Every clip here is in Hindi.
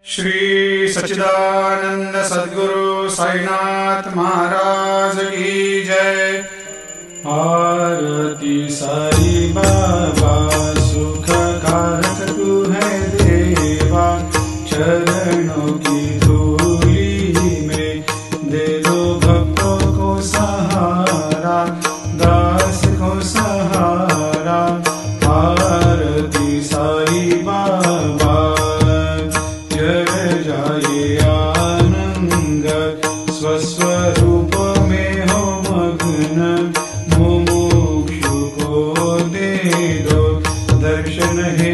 श्री सच्चिदानंद सद्गुरु साईनाथ महाराज की जय। आरती साई बाबा सुख कारक तू है देवा, चरणों की धूली में दे दो भक्तों को सहारा, दास को सहारा। आरती साई बाबा जय जाए आनंद, स्वस्वरूप में हो मग्न, मुमुक्षु को दे दो दर्शन हे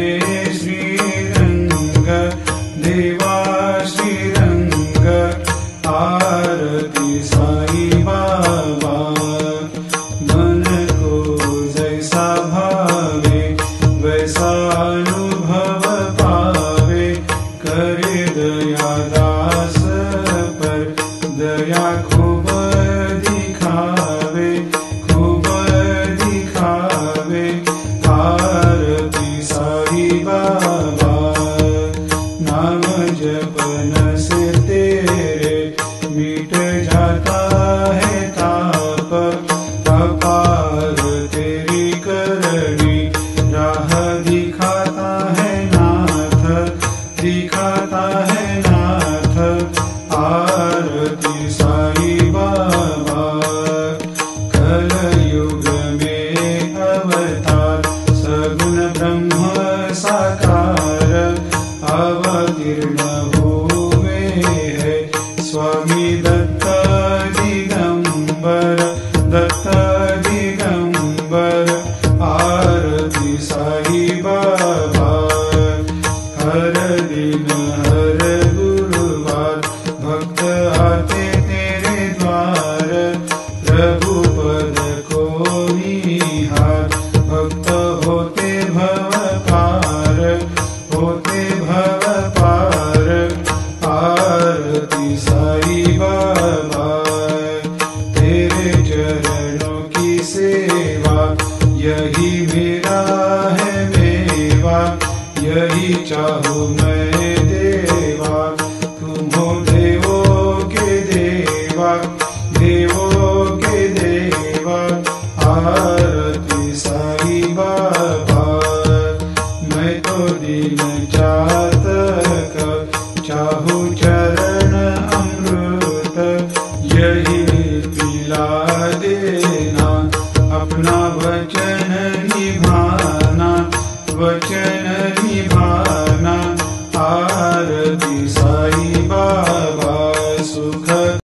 श्रीरंग, देवा श्रीरंग। आरती साई बाबा मन को जैसा भावे वैसा अनुभव पावे, करे दया दास पर दया खूब दिखावे, खूब दिखावे। आरती साई बाबा नाम जपन से तेरे मिट जाता है ताप, अपार तेरी करनी राह दिखाता है नाथ, दिखाता है नाथ। आरती साई बाबा कलयुग में अवतार, सगुण ब्रह्म साकार अवतीर्ण हुए है स्वामी दत्त दिगंबर, दत्त दिगंबर। आरती साई बाबा हर दिन हर गुरुवार भक्त आते तेरे द्वार, प्रभु पद को निहार, भक्त होते भव पार, होते भव पार। आरती साई बाबा तेरे चरणों की सेवा, यही मेरा है मेवा, यही चाहूँ मैं देवा। तुम हो देवों के देवा, देवों के देवा। आरती साई बाबा मैं तो दिन चातक, चाहूँ चरण अमृत, यही पिला देना, अपना वचन निभाना, वचन निभाना। आरती साई